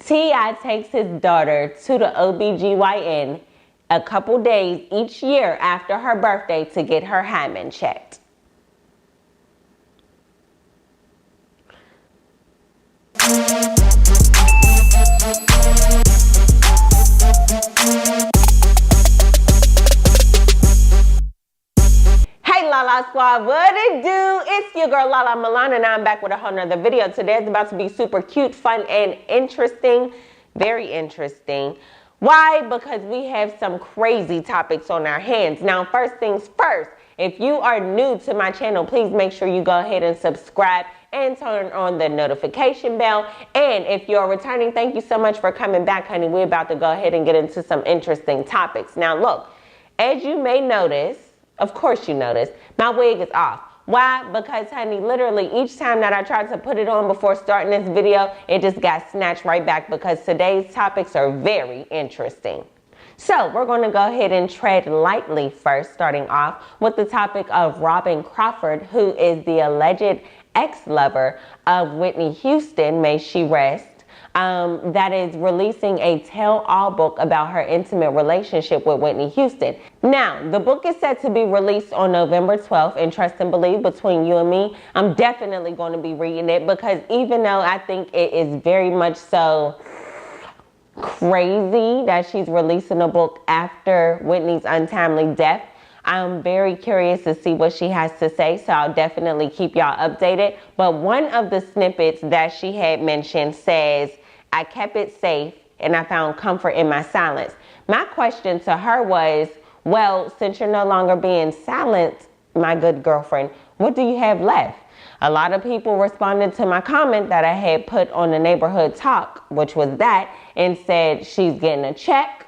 T.I. takes his daughter to the OBGYN a couple days each year after her birthday to get her hymen checked. Hey LALA Squad, what it do? It's your girl LaLa Milan, and I'm back with a whole nother video. Today is about to be super cute, fun, and interesting. Very interesting. Why? Because we have some crazy topics on our hands. Now, first things first, if you are new to my channel, please make sure you go ahead and subscribe and turn on the notification bell. And if you're returning, thank you so much for coming back, honey. We're about to go ahead and get into some interesting topics. Now, look, as you may notice, of course you notice, my wig is off. Why? Because, honey, literally each time that I tried to put it on before starting this video, it just got snatched right back because today's topics are very interesting. So we're going to go ahead and tread lightly first, starting off with the topic of Robyn Crawford, who is the alleged ex-lover of Whitney Houston, may she rest, that is releasing a tell-all book about her intimate relationship with Whitney Houston. Now, the book is set to be released on November 12th, and trust and believe, between you and me, I'm definitely going to be reading it, because even though I think it is very much so crazy that she's releasing a book after Whitney's untimely death, I'm very curious to see what she has to say, so I'll definitely keep y'all updated. But one of the snippets that she had mentioned says, "I kept it safe and I found comfort in my silence." My question to her was, well, since you're no longer being silent, my good girlfriend, what do you have left? A lot of people responded to my comment that I had put on the neighborhood talk, which was that, and said she's getting a check,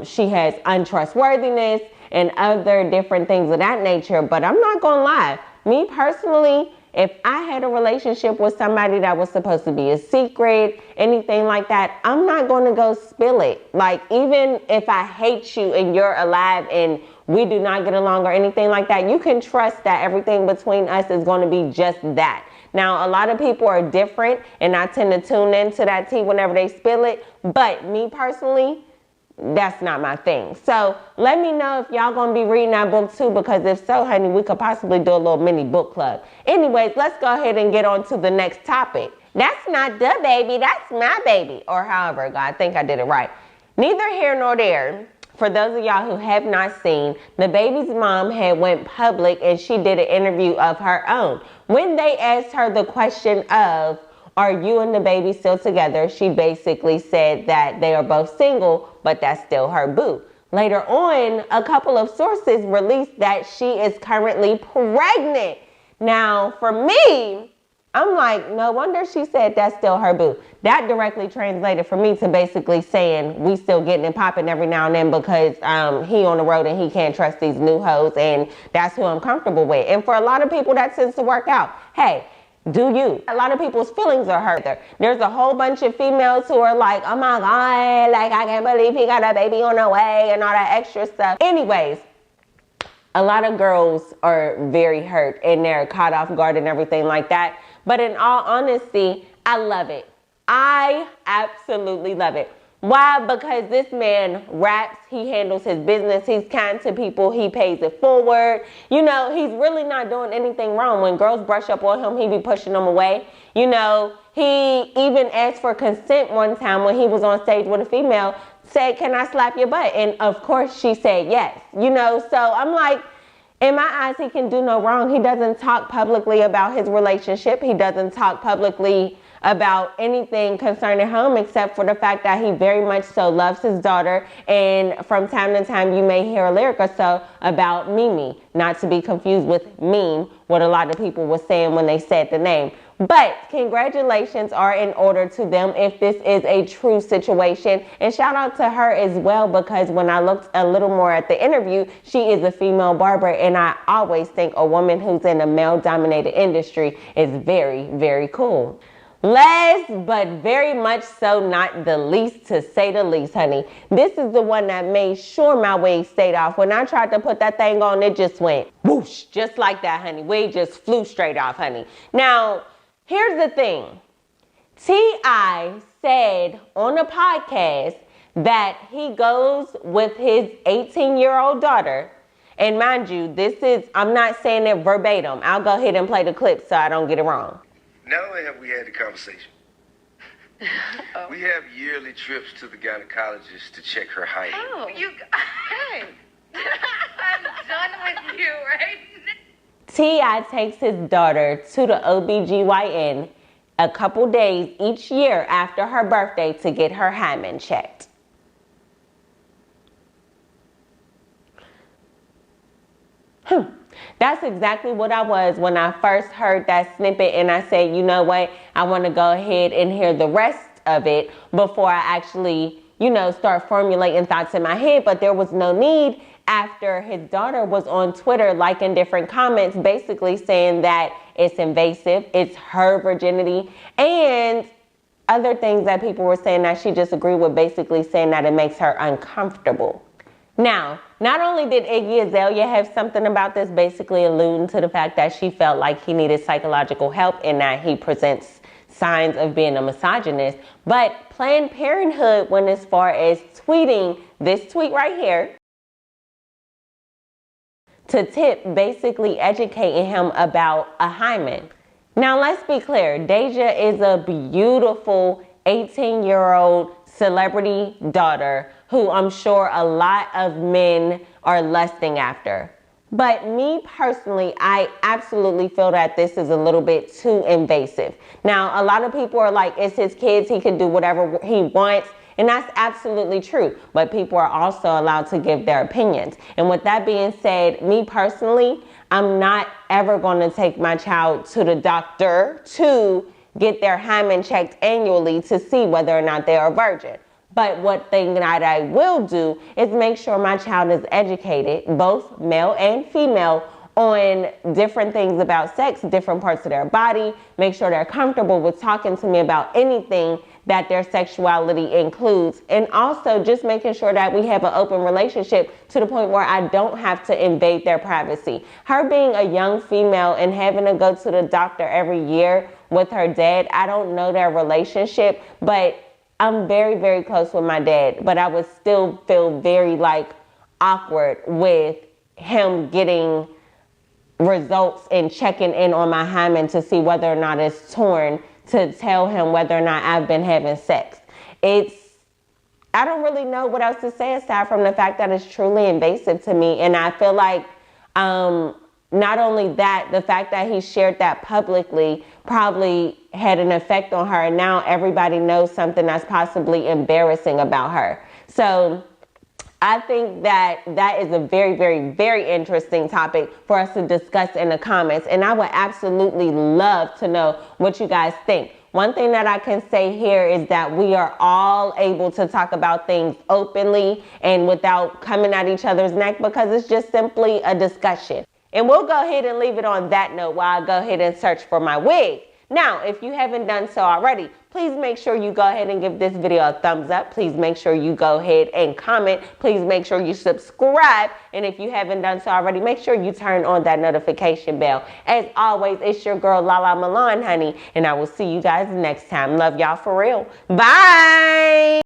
she has untrustworthiness, and other different things of that nature. But I'm not gonna lie, me personally, if I had a relationship with somebody that was supposed to be a secret, anything like that, I'm not going to go spill it. Like, even if I hate you and you're alive and we do not get along or anything like that, you can trust that everything between us is going to be just that. Now, a lot of people are different, and I tend to tune into that tea whenever they spill it. But me personally, that's not my thing. So let me know if y'all gonna be reading that book too, because if so, honey, we could possibly do a little mini book club. Anyways, let's go ahead and get on to the next topic. That's not the baby, that's my baby. Or however, I think I did it right. Neither here nor there. For those of y'all who have not seen, the baby's mom had went public and she did an interview of her own. When they asked her the question of, "Are you and the baby still together?" she basically said that they are both single, but that's still her boo. Later on, a couple of sources released that she is currently pregnant. Now, for me, I'm like, no wonder she said that's still her boo. That directly translated for me to basically saying we still getting it popping every now and then because he on the road and he can't trust these new hoes, and that's who I'm comfortable with. And for a lot of people, that tends to work out. Hey, do you? A lot of people's feelings are hurt. There's a whole bunch of females who are like, oh my God, like I can't believe he got a baby on the way and all that extra stuff. Anyways, a lot of girls are very hurt and they're caught off guard and everything like that. But in all honesty, I love it. I absolutely love it. Why? Because this man raps, he handles his business, he's kind to people, he pays it forward. You know, he's really not doing anything wrong. When girls brush up on him, he be pushing them away. You know, he even asked for consent one time when he was on stage with a female, said, "Can I slap your butt?" And of course she said yes. You know, so I'm like, in my eyes, he can do no wrong. He doesn't talk publicly about his relationship. He doesn't talk publicly about anything concerning him, except for the fact that he very much so loves his daughter. And from time to time, you may hear a lyric or so about Mimi, not to be confused with meme, what a lot of people were saying when they said the name. But congratulations are in order to them if this is a true situation. And shout out to her as well, because when I looked a little more at the interview, she is a female barber. And I always think a woman who's in a male-dominated industry is very, very cool. Last, but very much so not the least, to say the least, honey. This is the one that made sure my wig stayed off. When I tried to put that thing on, it just went whoosh, just like that, honey. Wig just flew straight off, honey. Now, here's the thing. T.I. said on a podcast that he goes with his 18-year-old daughter. And mind you, I'm not saying it verbatim. I'll go ahead and play the clip so I don't get it wrong. Not only have we had the conversation, we have yearly trips to the gynecologist to check her height. Oh, hey. I'm done with you right now. T.I. takes his daughter to the OBGYN a couple days each year after her birthday to get her hymen checked. That's exactly what I was when I first heard that snippet, and I said, you know what, I want to go ahead and hear the rest of it before I actually, start formulating thoughts in my head. But there was no need after his daughter was on Twitter liking different comments, basically saying that it's invasive, it's her virginity, and other things that people were saying that she just agreed with, basically saying that it makes her uncomfortable. Now, not only did Iggy Azalea have something about this, basically alluding to the fact that she felt like he needed psychological help and that he presents signs of being a misogynist, but Planned Parenthood went as far as tweeting this tweet right here to tip, basically educating him about a hymen. Now, let's be clear. deyjah is a beautiful 18-year-old celebrity daughter who I'm sure a lot of men are lusting after. But me personally, I absolutely feel that this is a little bit too invasive. Now, a lot of people are like, it's his kids, he can do whatever he wants. And that's absolutely true. But people are also allowed to give their opinions. And with that being said, me personally, I'm not ever going to take my child to the doctor to get their hymen checked annually to see whether or not they are a virgin. But one thing that I will do is make sure my child is educated, both male and female, on different things about sex, different parts of their body, make sure they're comfortable with talking to me about anything that their sexuality includes, and also just making sure that we have an open relationship to the point where I don't have to invade their privacy. Her being a young female and having to go to the doctor every year with her dad, I don't know their relationship, but I'm very, very close with my dad, but I would still feel very awkward with him getting results and checking in on my hymen to see whether or not it's torn, to tell him whether or not I've been having sex. I don't really know what else to say aside from the fact that it's truly invasive to me. And I feel like not only that, the fact that he shared that publicly probably had an effect on her. And now everybody knows something that's possibly embarrassing about her. So I think that is a very, very, very interesting topic for us to discuss in the comments. And I would absolutely love to know what you guys think. One thing that I can say here is that we are all able to talk about things openly and without coming at each other's neck, because it's just simply a discussion. And we'll go ahead and leave it on that note while I go ahead and search for my wig. Now, if you haven't done so already, please make sure you go ahead and give this video a thumbs up. Please make sure you go ahead and comment. Please make sure you subscribe. And if you haven't done so already, make sure you turn on that notification bell. As always, it's your girl, LaLa Milan, honey. And I will see you guys next time. Love y'all for real. Bye.